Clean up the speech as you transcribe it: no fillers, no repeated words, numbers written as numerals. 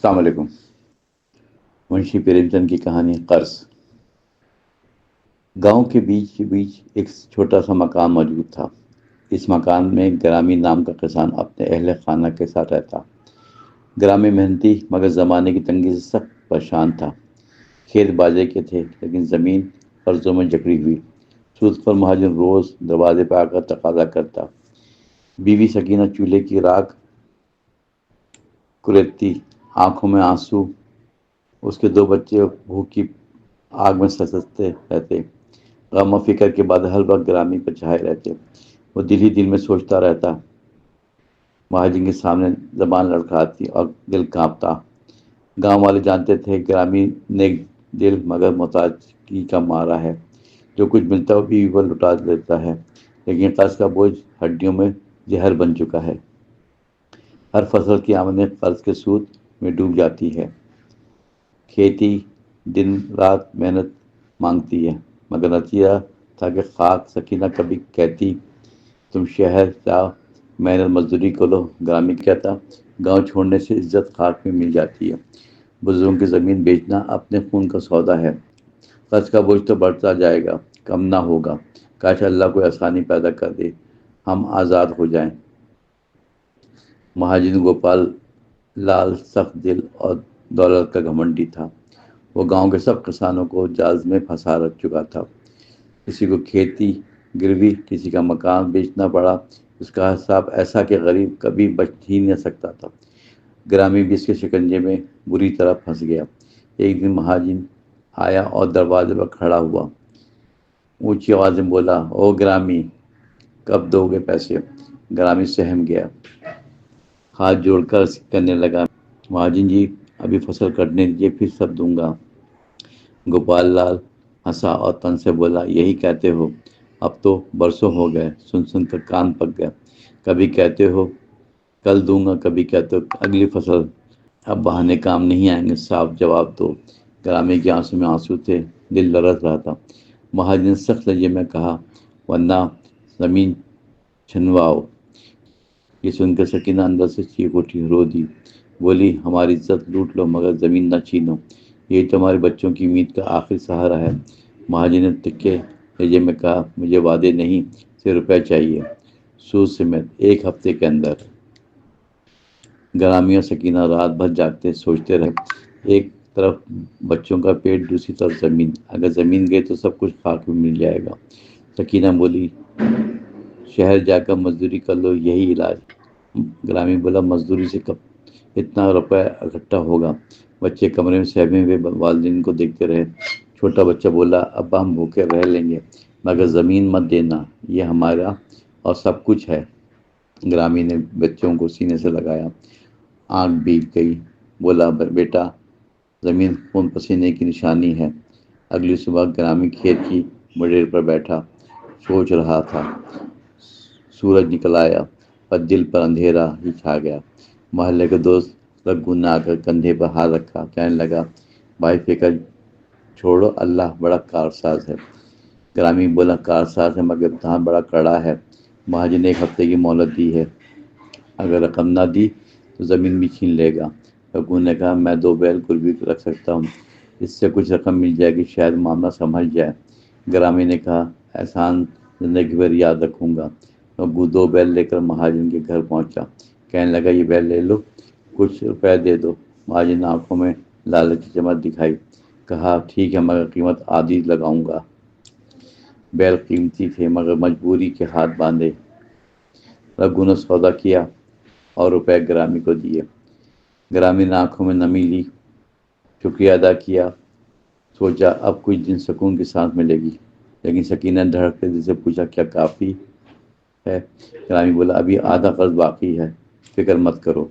السلام علیکم۔ منشی پریم چند کی کہانی قرض۔ گاؤں کے بیچ بیچ ایک چھوٹا سا مکان موجود تھا۔ اس مکان میں گرامی نام کا کسان اپنے اہل خانہ کے ساتھ رہتا۔ گرامی محنتی مگر زمانے کی تنگی سے سخت پریشان تھا۔ کھیت باجے کے تھے لیکن زمین قرضوں میں جکڑی ہوئی۔ سود پر مہاجن روز دروازے پہ آ کر تقاضا کرتا۔ بیوی سکینہ چولہے کی راکھ کریتتی، آنکھوں میں آنسو۔ اس کے 2 بچے بھوک کی آگ میں سستے رہتے۔ غم و فکر کے بعد ہر وقت گرامی پر چھائے رہتے۔ وہ دل ہی دل میں سوچتا رہتا۔ مہاجن کے سامنے زبان لڑکھڑاتی اور دل کانپتا۔ گاؤں والے جانتے تھے گرامی نیک دل مگر محتاجی کا مارا ہے۔ جو کچھ ملتا ہے وہ بیوی پر لٹا دیتا ہے، لیکن قرض کا بوجھ ہڈیوں میں زہر بن چکا ہے۔ ہر فصل کی آمدنی قرض کے سود میں ڈوب جاتی ہے۔ کھیتی دن رات محنت مانگتی ہے مگر نتیجہ تھا کہ خاک۔ سکینہ کبھی کہتی تم شہر جاؤ محنت مزدوری کرو، گرامی کہتا گاؤں چھوڑنے سے عزت خاک میں مل جاتی ہے۔ بزرگوں کی زمین بیچنا اپنے خون کا سودا ہے۔ قرض کا بوجھ تو بڑھتا جائے گا، کم نہ ہوگا۔ کاش اللہ کوئی آسانی پیدا کر دے، ہم آزاد ہو جائیں۔ مہاجن گوپال لال سخت دل اور دولت کا گھمنڈی تھا۔ وہ گاؤں کے سب کسانوں کو جال میں پھنسا رکھ چکا تھا۔ کسی کو کھیتی گروی، کسی کا مکان بیچنا پڑا۔ اس کا حساب ایسا کہ غریب کبھی بچ ہی نہیں سکتا تھا۔ گرامی بھی اس کے شکنجے میں بری طرح پھنس گیا۔ ایک دن مہاجن آیا اور دروازے پر کھڑا ہوا۔ اونچی آواز میں بولا، او گرامی، کب دو گے پیسے؟ گرامی سہم گیا، ہاتھ جوڑ کر کرنے لگا، مہاجن جی ابھی فصل کٹنے دیجیے پھر سب دوں گا۔ گوپال لال ہنسا اور تن سے بولا، یہی کہتے ہو، اب تو برسوں ہو گئے، سن سن کر کان پک گیا۔ کبھی کہتے ہو کل دوں گا، کبھی کہتے ہو اگلی فصل۔ اب بہانے کام نہیں آئیں گے، صاف جواب دو۔ گرامی کے آنسوں میں آنسو تھے، دل لرز رہا تھا۔ مہاجن نے سخت لہجے میں کہا، ورنہ زمین چھنواؤ۔ یہ سن کر سکینہ اندر سے چیخ اٹھی، رو دی، بولی، ہماری عزت لوٹ لو مگر زمین نہ چھینو، یہ تمہارے بچوں کی امید کا آخری سہارا ہے۔ مہاجن نے تکے لہجے میں کہا، مجھے وعدے نہیں، صرف روپے چاہیے، سود سمیت، 1 ہفتے کے اندر۔ گرامی اور سکینہ رات بھر جاگتے سوچتے رہے۔ ایک طرف بچوں کا پیٹ، دوسری طرف زمین۔ اگر زمین گئی تو سب کچھ خاک میں مل جائے گا۔ سکینہ بولی، شہر جا کر مزدوری کر لو، یہی علاج۔ گرامی بولا، مزدوری سے کب اتنا روپے اکٹھا ہوگا؟ بچے کمرے میں سہمے ہوئے والدین کو دیکھتے رہے۔ چھوٹا بچہ بولا، ابا ہم بھوکے رہ لیں گے مگر زمین مت دینا، یہ ہمارا اور سب کچھ ہے۔ گرامی نے بچوں کو سینے سے لگایا، آنکھ بھیگ گئی، بولا، بیٹا زمین خون پسینے کی نشانی ہے۔ اگلی صبح گرامی کھیت کی مڈیر پر بیٹھا سوچ رہا تھا۔ سورج نکل آیا پر دل پر اندھیرا ہی چھا گیا۔ محلے کے دوست رگو نے آ کر کندھے پر ہاتھ رکھا، کہنے لگا، بھائی فکر چھوڑو، اللہ بڑا کارساز ہے۔ گرامی بولا، کارساز ہے مگر امتحان بڑا کڑا ہے۔ مہاجن نے 1 ہفتے کی مہلت دی ہے، اگر رقم نہ دی تو زمین بھی چھین لے گا۔ رگو نے کہا، میں 2 بیل گروی رکھ سکتا ہوں، اس سے کچھ رقم مل جائے گی، شاید معاملہ سنبھل جائے۔ گرامی نے کہا، احسان زندگی بھر یاد رکھوں گا۔ رگو 2 بیل لے کر مہاجن کے گھر پہنچا، کہنے لگا، یہ بیل لے لو، کچھ روپے دے دو۔ مہاجن نے آنکھوں میں لالچ کی چمک دکھائی، کہا، ٹھیک ہے مگر قیمت آدھی لگاؤں گا۔ بیل قیمتی تھے مگر مجبوری کے ہاتھ باندھے۔ رگو نے سودا کیا اور روپے گرامی کو دیے۔ گرامی نے آنکھوں میں نمی لی، شکریہ ادا کیا، سوچا اب کچھ دن سکون کی سانس ملے گی۔ لیکن سکینہ نے دھڑکتے دل سے پوچھا، کیا کافی ہے؟ گرامی بولا، ابھی آدھا قرض باقی ہے، فکر مت کرو۔